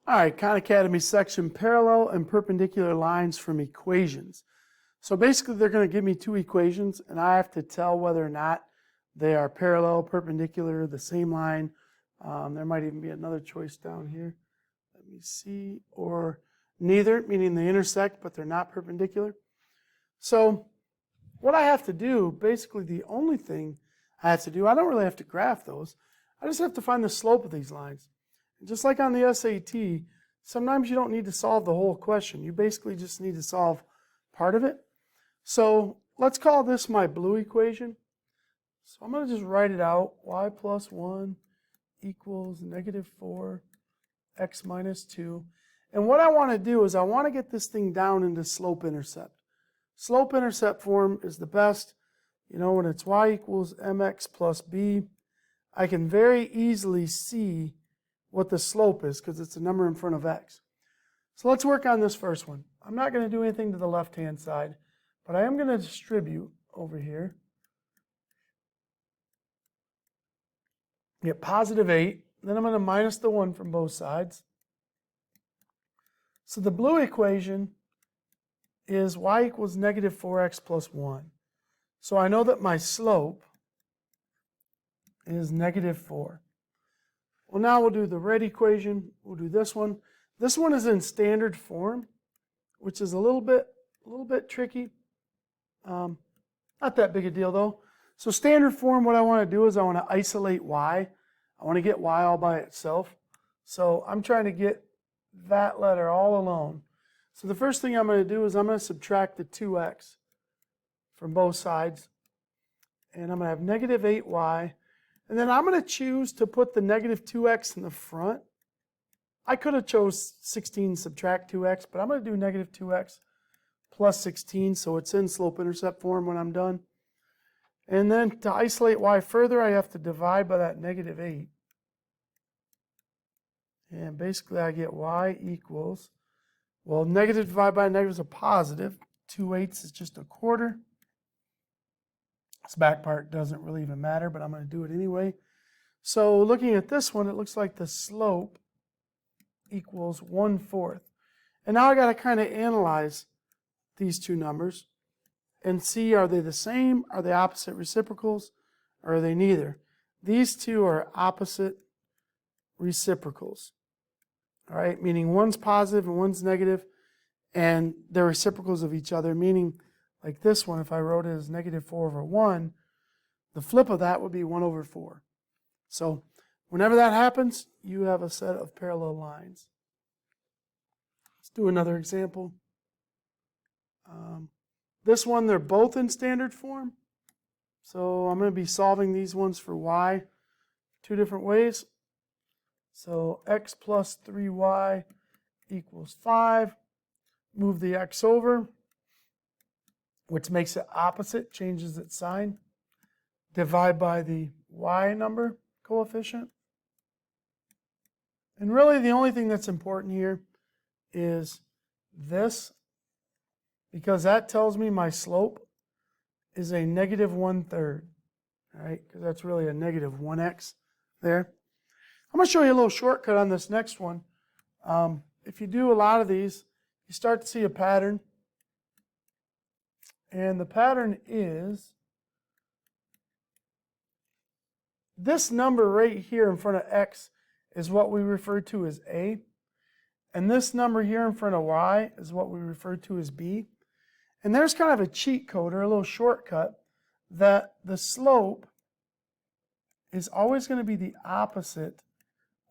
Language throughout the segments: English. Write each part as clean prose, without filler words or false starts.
All right, Khan Academy section, parallel and perpendicular lines from equations. So basically they're going to give me two equations and I have to tell whether or not they are parallel, perpendicular, the same line. There might even be another choice down here. Let me see. Or neither, meaning they intersect but they're not perpendicular. So what I have to do, basically the only thing I have to do, I don't really have to graph those. I just have to find the slope of these lines. And just like on the SAT, sometimes you don't need to solve the whole question. You basically just need to solve part of it. So let's call this my blue equation. So I'm going to just write it out. Y plus 1 equals negative 4, x minus 2. And what I want to do is I want to get this thing down into slope-intercept. Slope-intercept form is the best. You know, when it's y equals mx plus b, I can very easily see what the slope is because it's a number in front of x. So let's work on this first one. I'm not going to do anything to the left-hand side, but I am going to distribute over here. Get positive 8. Then I'm going to minus the 1 from both sides. So the blue equation is y equals negative 4x plus 1. So I know that my slope is negative 4. Well, now we'll do the red equation. We'll do this one. This one is in standard form, which is a little bit tricky. Not that big a deal though. So standard form, what I want to do is I want to isolate y. I want to get y all by itself. So I'm trying to get that letter all alone. So the first thing I'm going to do is I'm going to subtract the 2x from both sides. And I'm going to have negative 8y. And then I'm going to choose to put the negative 2x in the front. I could have chose 16 subtract 2x, but I'm going to do negative 2x plus 16, so it's in slope-intercept form when I'm done. And then to isolate y further, I have to divide by that negative 8. And basically I get y equals, well, negative divided by negative is a positive. 2/8 is just a quarter. This back part doesn't really even matter, but I'm going to do it anyway. So looking at this one, it looks like the slope equals 1/4. And now I got to kind of analyze these two numbers and see, are they the same? Are they opposite reciprocals? Or are they neither? These two are opposite reciprocals. All right, meaning one's positive and one's negative, and they're reciprocals of each other, meaning like this one, if I wrote it as negative 4/1, the flip of that would be 1/4. So whenever that happens, you have a set of parallel lines. Let's do another example. This one, they're both in standard form. So I'm going to be solving these ones for y two different ways. So x plus 3y equals 5. Move the x over, which makes it opposite, changes its sign. Divide by the y number coefficient. And really the only thing that's important here is this, because that tells me my slope is a negative 1/3. All right, because that's really a negative 1x there. I'm going to show you a little shortcut on this next one. If you do a lot of these, you start to see a pattern. And the pattern is this number right here in front of x is what we refer to as a. And this number here in front of y is what we refer to as b. And there's kind of a cheat code or a little shortcut that the slope is always going to be the opposite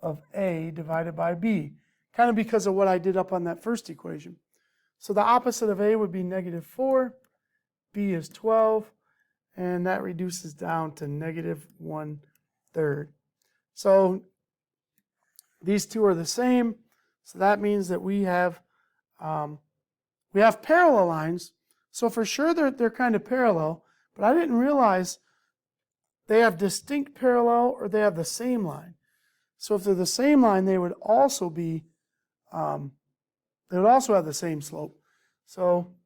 of a divided by b, kind of because of what I did up on that first equation. So the opposite of a would be negative 4, b is 12, and that reduces down to negative 1/3. So these two are the same, so that means that we have parallel lines. So for sure they're kind of parallel, but I didn't realize they have distinct parallel or they have the same line. So if they're the same line, they would also be, they would also have the same slope. So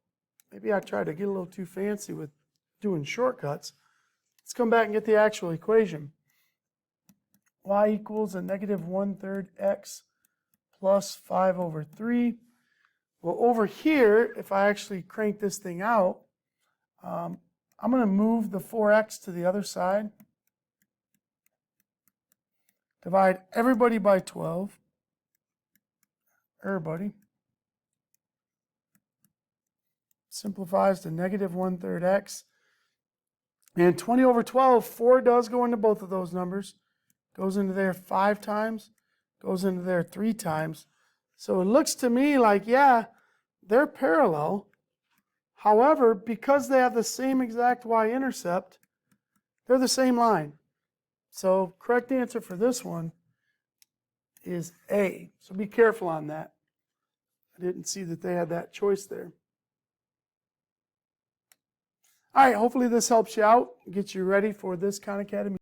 maybe I tried to get a little too fancy with doing shortcuts. Let's come back and get the actual equation. Y equals a negative 1/3 x plus 5 over 3. Well, over here, if I actually crank this thing out, I'm going to move the 4x to the other side. Divide everybody by 12. Everybody. Simplifies to negative 1/3 x. And 20 over 12, 4 does go into both of those numbers. Goes into there 5 times. Goes into there 3 times. So it looks to me like, yeah, they're parallel. However, because they have the same exact y-intercept, they're the same line. So correct answer for this one is A. So be careful on that. I didn't see that they had that choice there. All right, hopefully this helps you out, gets you ready for this Khan Academy.